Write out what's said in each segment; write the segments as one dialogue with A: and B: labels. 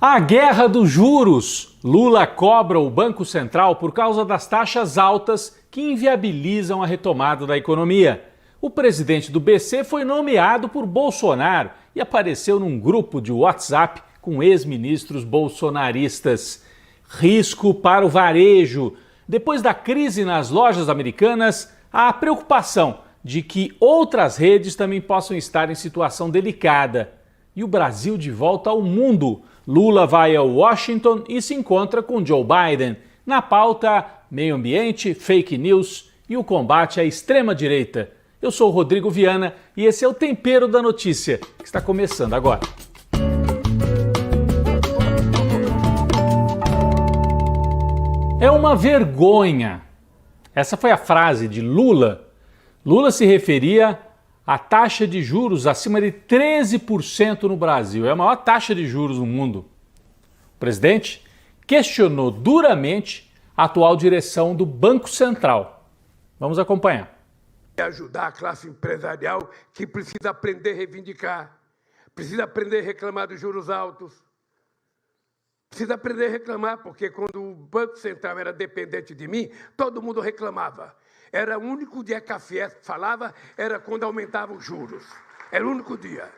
A: A guerra dos juros. Lula cobra o Banco Central por causa das taxas altas que inviabilizam a retomada da economia. O presidente do BC foi nomeado por Bolsonaro e apareceu num grupo de WhatsApp com ex-ministros bolsonaristas. Risco para o varejo. Depois da crise nas lojas americanas, há a preocupação de que outras redes também possam estar em situação delicada. E o Brasil de volta ao mundo. Lula vai a Washington e se encontra com Joe Biden. Na pauta, meio ambiente, fake news e o combate à extrema-direita. Eu sou o Rodrigo Viana e esse é o Tempero da Notícia, que está começando agora. É uma vergonha. Essa foi a frase de Lula. Lula se referia à taxa de juros acima de 13% no Brasil. É a maior taxa de juros no mundo. O presidente questionou duramente a atual direção do Banco Central. Vamos acompanhar.
B: Ajudar a classe empresarial que precisa aprender a reivindicar, precisa aprender a reclamar dos juros altos, precisa aprender a reclamar, porque quando o Banco Central era dependente de mim, todo mundo reclamava. Era o único dia que a Fiesp falava, era quando aumentava os juros. Era o único dia.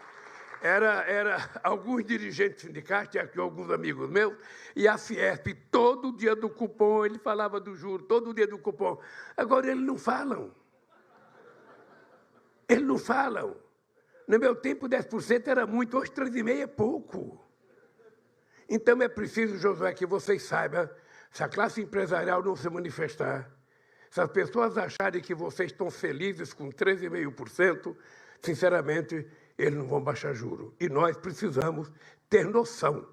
B: Era alguns dirigentes sindicais, tinha aqui alguns amigos meus, e a Fiesp, todo dia do cupom, ele falava do juro, todo dia do cupom. Agora eles não falam. Eles não falam. No meu tempo, 10% era muito, hoje 3,5% é pouco. Então é preciso, Josué, que vocês saibam, se a classe empresarial não se manifestar, se as pessoas acharem que vocês estão felizes com 13,5%, sinceramente, eles não vão baixar juro. E nós precisamos ter noção.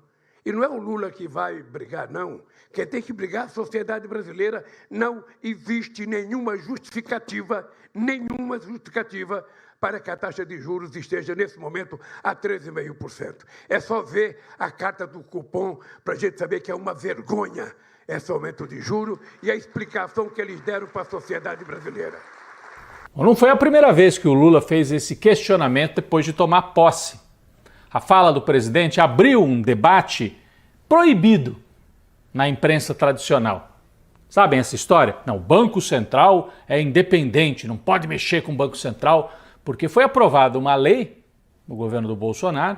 B: E não é o Lula que vai brigar, não. Quem tem que brigar é a sociedade brasileira. Não existe nenhuma justificativa para que a taxa de juros esteja, nesse momento, a 13,5%. É só ver a carta do cupom para a gente saber que é uma vergonha esse aumento de juros e a explicação que eles deram para a sociedade brasileira.
A: Não foi a primeira vez que o Lula fez esse questionamento depois de tomar posse. A fala do presidente abriu um debate proibido na imprensa tradicional. Sabem essa história? Não, o Banco Central é independente, não pode mexer com o Banco Central, porque foi aprovada uma lei no governo do Bolsonaro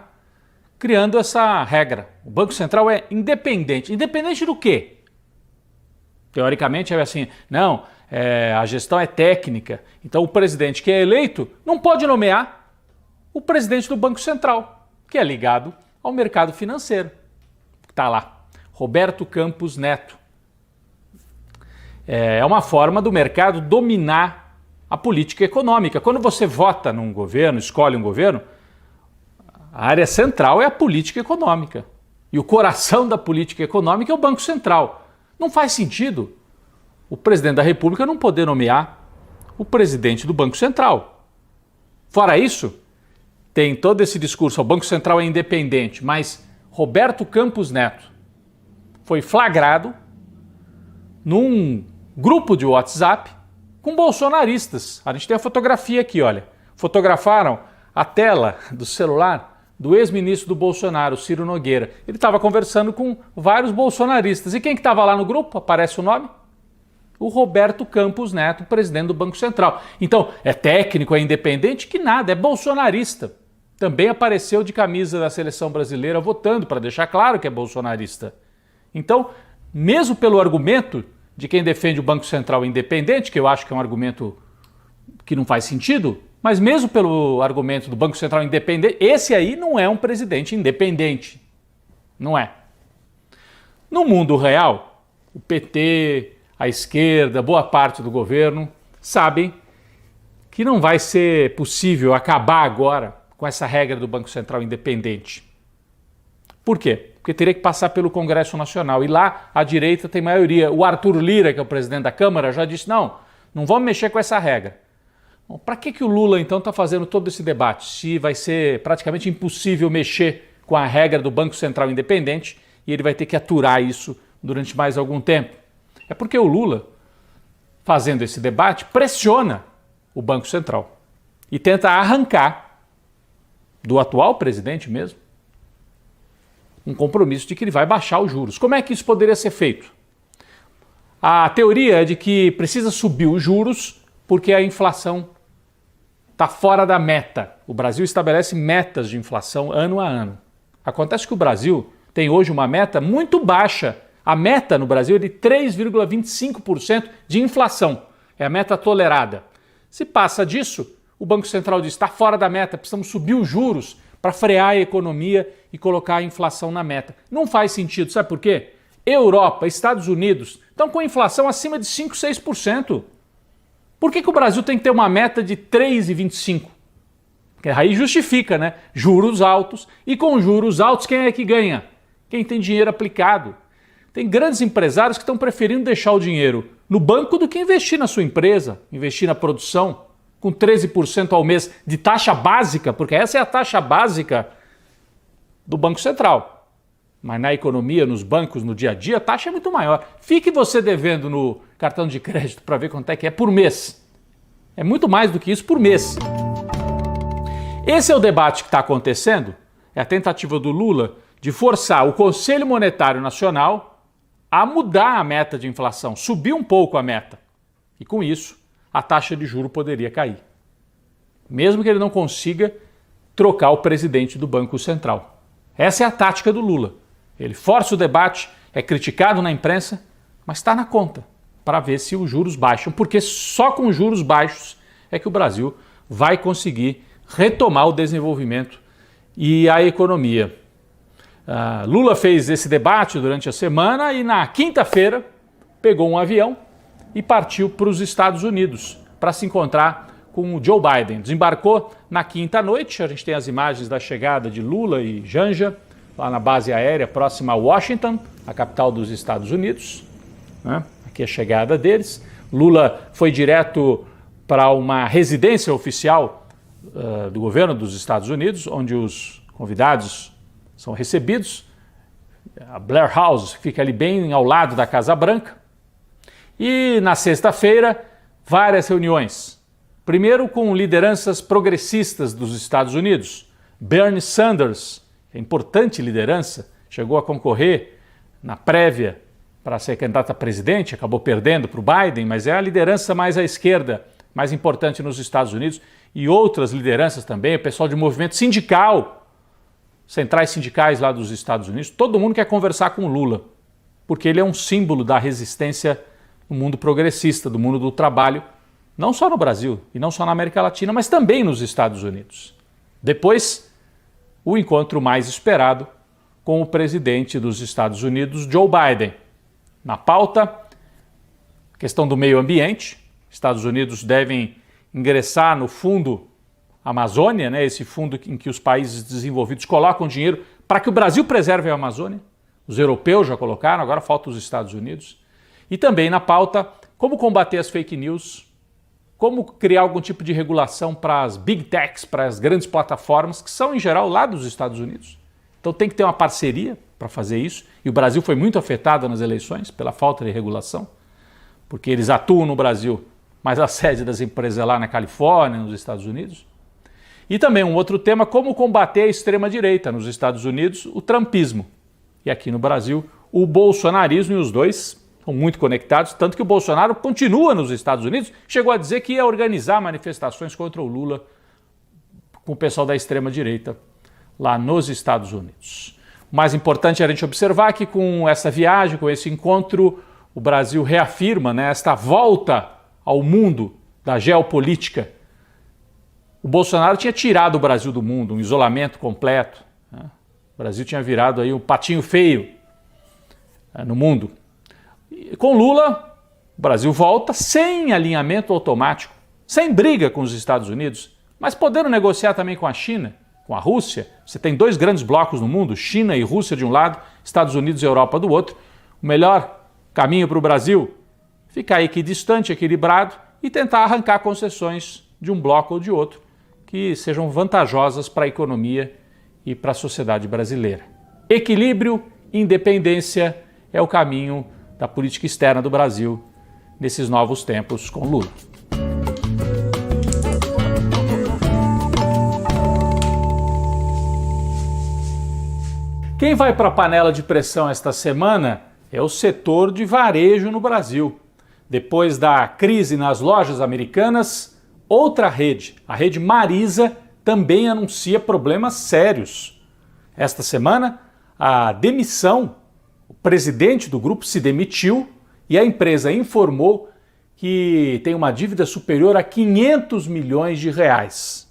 A: criando essa regra. O Banco Central é independente. Independente do quê? Teoricamente é assim, não, a gestão é técnica, então o presidente que é eleito não pode nomear o presidente do Banco Central, que é ligado ao mercado financeiro. Está lá, Roberto Campos Neto. É uma forma do mercado dominar a política econômica. Quando você vota num governo, escolhe um governo, a área central é a política econômica. E o coração da política econômica é o Banco Central. Não faz sentido o presidente da República não poder nomear o presidente do Banco Central. Fora isso, tem todo esse discurso, o Banco Central é independente, mas Roberto Campos Neto foi flagrado num grupo de WhatsApp com bolsonaristas. A gente tem a fotografia aqui, olha. Fotografaram a tela do celular do ex-ministro do Bolsonaro, Ciro Nogueira. Ele estava conversando com vários bolsonaristas. E quem que estava lá no grupo? Aparece o nome? O Roberto Campos Neto, presidente do Banco Central. Então, é técnico, é independente? Que nada, é bolsonarista. Também apareceu de camisa da seleção brasileira votando, para deixar claro que é bolsonarista. Então, mesmo pelo argumento de quem defende o Banco Central independente, que eu acho que é um argumento que não faz sentido, mas mesmo pelo argumento do Banco Central independente, esse aí não é um presidente independente. Não é. No mundo real, o PT, a esquerda, boa parte do governo, sabem que não vai ser possível acabar agora com essa regra do Banco Central independente. Por quê? Porque teria que passar pelo Congresso Nacional e lá a direita tem maioria. O Arthur Lira, que é o presidente da Câmara, já disse, não vamos mexer com essa regra. Para que o Lula, então, está fazendo todo esse debate? Se vai ser praticamente impossível mexer com a regra do Banco Central independente e ele vai ter que aturar isso durante mais algum tempo. É porque o Lula, fazendo esse debate, pressiona o Banco Central e tenta arrancar do atual presidente mesmo um compromisso de que ele vai baixar os juros. Como é que isso poderia ser feito? A teoria é de que precisa subir os juros porque a inflação está fora da meta. O Brasil estabelece metas de inflação ano a ano. Acontece que o Brasil tem hoje uma meta muito baixa. A meta no Brasil é de 3,25% de inflação. É a meta tolerada. Se passa disso, o Banco Central diz: está fora da meta, precisamos subir os juros para frear a economia e colocar a inflação na meta. Não faz sentido, sabe por quê? Europa, Estados Unidos estão com inflação acima de 5%, 6%. Por que o Brasil tem que ter uma meta de 3,25%? Porque aí justifica, né? Juros altos. E com juros altos, quem é que ganha? Quem tem dinheiro aplicado. Tem grandes empresários que estão preferindo deixar o dinheiro no banco do que investir na sua empresa, investir na produção, com 13% ao mês de taxa básica, porque essa é a taxa básica do Banco Central. Mas na economia, nos bancos, no dia a dia, a taxa é muito maior. Fique você devendo no cartão de crédito para ver quanto é que é por mês. É muito mais do que isso por mês. Esse é o debate que está acontecendo, é a tentativa do Lula de forçar o Conselho Monetário Nacional a mudar a meta de inflação, subir um pouco a meta. E com isso, a taxa de juro poderia cair. Mesmo que ele não consiga trocar o presidente do Banco Central. Essa é a tática do Lula. Ele força o debate, é criticado na imprensa, mas está na conta para ver se os juros baixam, porque só com juros baixos é que o Brasil vai conseguir retomar o desenvolvimento e a economia. Lula fez esse debate durante a semana e na quinta-feira pegou um avião e partiu para os Estados Unidos para se encontrar com o Joe Biden. Desembarcou na quinta noite, a gente tem as imagens da chegada de Lula e Janja lá na base aérea próxima a Washington, a capital dos Estados Unidos. Né? Aqui a chegada deles. Lula foi direto para uma residência oficial do governo dos Estados Unidos, onde os convidados são recebidos. A Blair House fica ali bem ao lado da Casa Branca. E na sexta-feira, várias reuniões. Primeiro com lideranças progressistas dos Estados Unidos. Bernie Sanders, que é importante liderança, chegou a concorrer na prévia para ser candidato a presidente, acabou perdendo para o Biden, mas é a liderança mais à esquerda, mais importante nos Estados Unidos. E outras lideranças também, o pessoal de movimento sindical, centrais sindicais lá dos Estados Unidos, todo mundo quer conversar com o Lula, porque ele é um símbolo da resistência no mundo progressista, do mundo do trabalho, não só no Brasil e não só na América Latina, mas também nos Estados Unidos. Depois, o encontro mais esperado com o presidente dos Estados Unidos, Joe Biden. Na pauta, a questão do meio ambiente. Estados Unidos devem ingressar no Fundo Amazônia, né, esse fundo em que os países desenvolvidos colocam dinheiro para que o Brasil preserve a Amazônia. Os europeus já colocaram, agora falta os Estados Unidos. E também na pauta, como combater as fake news, como criar algum tipo de regulação para as big techs, para as grandes plataformas, que são em geral lá dos Estados Unidos. Então tem que ter uma parceria para fazer isso. E o Brasil foi muito afetado nas eleições pela falta de regulação, porque eles atuam no Brasil, mas a sede das empresas é lá na Califórnia, nos Estados Unidos. E também um outro tema, como combater a extrema-direita nos Estados Unidos, o trumpismo. E aqui no Brasil, o bolsonarismo, e os dois são muito conectados, tanto que o Bolsonaro continua nos Estados Unidos, chegou a dizer que ia organizar manifestações contra o Lula com o pessoal da extrema-direita lá nos Estados Unidos. O mais importante é a gente observar que com essa viagem, com esse encontro, o Brasil reafirma, né, esta volta ao mundo da geopolítica. O Bolsonaro tinha tirado o Brasil do mundo, um isolamento completo. Né? O Brasil tinha virado aí um patinho feio no mundo. E com Lula, o Brasil volta sem alinhamento automático, sem briga com os Estados Unidos, mas podendo negociar também com a China, com a Rússia. Você tem dois grandes blocos no mundo, China e Rússia de um lado, Estados Unidos e Europa do outro. O melhor caminho para o Brasil, ficar equidistante, equilibrado e tentar arrancar concessões de um bloco ou de outro que sejam vantajosas para a economia e para a sociedade brasileira. Equilíbrio, independência é o caminho da política externa do Brasil nesses novos tempos com Lula. Quem vai para a panela de pressão esta semana é o setor de varejo no Brasil. Depois da crise nas lojas americanas, outra rede, a rede Marisa, também anuncia problemas sérios. Esta semana, a demissão, o presidente do grupo se demitiu e a empresa informou que tem uma dívida superior a 500 milhões de reais.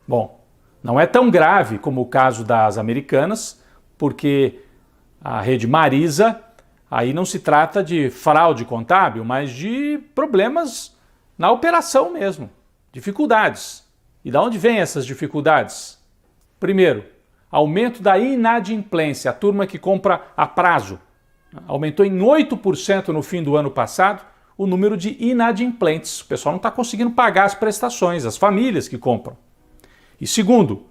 A: Bom, não é tão grave como o caso das americanas, porque a rede Marisa, aí não se trata de fraude contábil, mas de problemas na operação mesmo, dificuldades. E de onde vêm essas dificuldades? Primeiro, aumento da inadimplência, a turma que compra a prazo. Aumentou em 8% no fim do ano passado o número de inadimplentes. O pessoal não está conseguindo pagar as prestações, as famílias que compram. E segundo,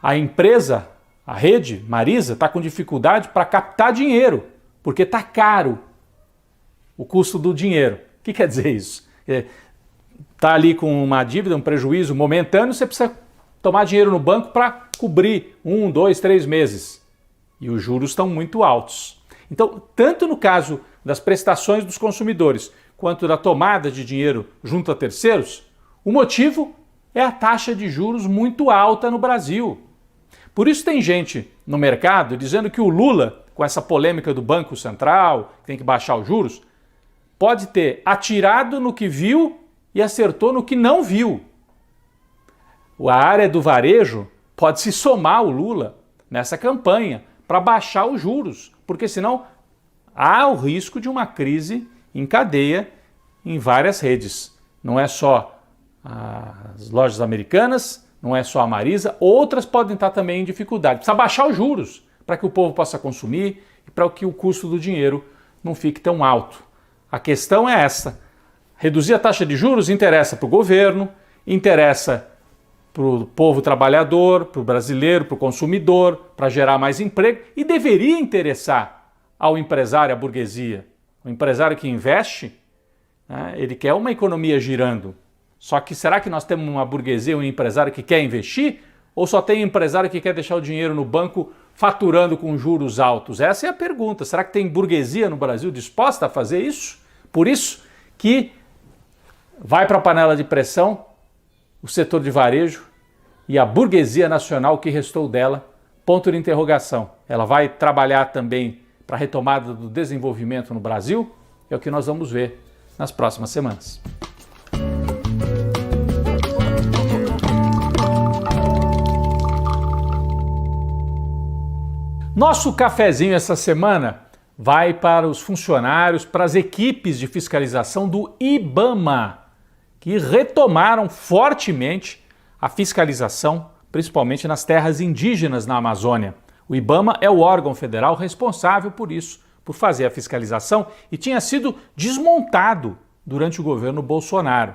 A: a empresa, a rede Marisa, está com dificuldade para captar dinheiro, porque está caro o custo do dinheiro. O que quer dizer isso? Está ali com uma dívida, um prejuízo momentâneo, você precisa tomar dinheiro no banco para cobrir 1, 2, 3 meses. E os juros estão muito altos. Então, tanto no caso das prestações dos consumidores, quanto da tomada de dinheiro junto a terceiros, o motivo é a taxa de juros muito alta no Brasil. Por isso tem gente no mercado dizendo que o Lula, com essa polêmica do Banco Central, que tem que baixar os juros, pode ter atirado no que viu e acertou no que não viu. A área do varejo pode se somar ao Lula nessa campanha para baixar os juros, porque senão há o risco de uma crise em cadeia em várias redes. Não é só as lojas americanas, não é só a Marisa, outras podem estar também em dificuldade. Precisa baixar os juros para que o povo possa consumir e para que o custo do dinheiro não fique tão alto. A questão é essa. Reduzir a taxa de juros interessa para o governo, interessa para o povo trabalhador, para o brasileiro, para o consumidor, para gerar mais emprego e deveria interessar ao empresário, à burguesia. O empresário que investe, né, ele quer uma economia girando. Só que será que nós temos uma burguesia, um empresário que quer investir? Ou só tem empresário que quer deixar o dinheiro no banco faturando com juros altos? Essa é a pergunta. Será que tem burguesia no Brasil disposta a fazer isso? Por isso que vai para a panela de pressão o setor de varejo e a burguesia nacional que restou dela, ponto de interrogação. Ela vai trabalhar também para a retomada do desenvolvimento no Brasil? É o que nós vamos ver nas próximas semanas. Nosso cafezinho essa semana vai para os funcionários, para as equipes de fiscalização do IBAMA, que retomaram fortemente a fiscalização, principalmente nas terras indígenas na Amazônia. O IBAMA é o órgão federal responsável por isso, por fazer a fiscalização, e tinha sido desmontado durante o governo Bolsonaro.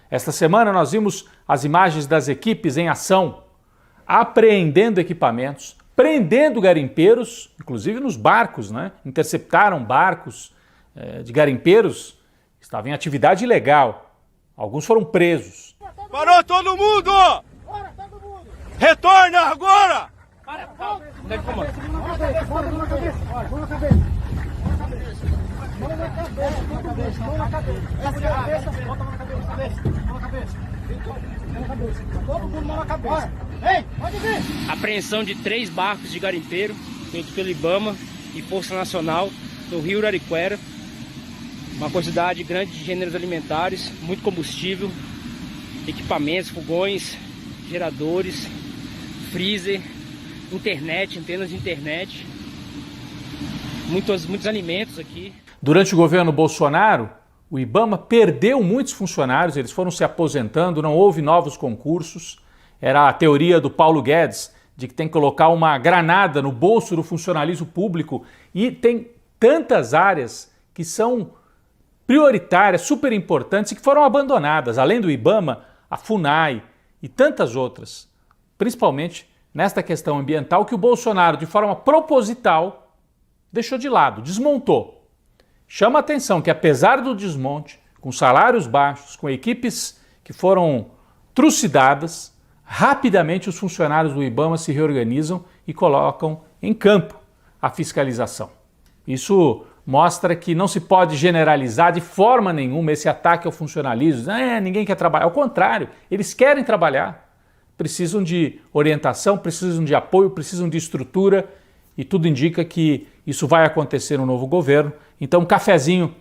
A: Esta semana nós vimos as imagens das equipes em ação, apreendendo equipamentos, prendendo garimpeiros, inclusive nos barcos, né? Interceptaram barcos de garimpeiros que estavam em atividade ilegal. Alguns foram presos.
C: Parou todo mundo! Retorna agora!
D: Apreensão de 3 barcos de garimpeiro feitos pelo IBAMA e Força Nacional no Rio Arariquara. Uma quantidade grande de gêneros alimentares, muito combustível, equipamentos, fogões, geradores, freezer, internet, antenas de internet, muitos alimentos aqui.
A: Durante o governo Bolsonaro, o IBAMA perdeu muitos funcionários, eles foram se aposentando, não houve novos concursos. Era a teoria do Paulo Guedes de que tem que colocar uma granada no bolso do funcionalismo público, e tem tantas áreas que são prioritárias, super importantes e que foram abandonadas. Além do IBAMA, a FUNAI e tantas outras, principalmente nesta questão ambiental que o Bolsonaro, de forma proposital, deixou de lado, desmontou. Chama a atenção que, apesar do desmonte, com salários baixos, com equipes que foram trucidadas, rapidamente os funcionários do IBAMA se reorganizam e colocam em campo a fiscalização. Isso mostra que não se pode generalizar de forma nenhuma esse ataque ao funcionalismo. Ninguém quer trabalhar. Ao contrário, eles querem trabalhar. Precisam de orientação, precisam de apoio, precisam de estrutura e tudo indica que isso vai acontecer no novo governo. Então, um cafezinho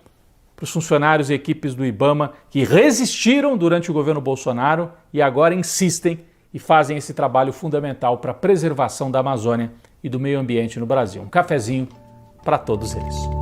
A: para os funcionários e equipes do IBAMA que resistiram durante o governo Bolsonaro e agora insistem e fazem esse trabalho fundamental para a preservação da Amazônia e do meio ambiente no Brasil. Um cafezinho para todos eles.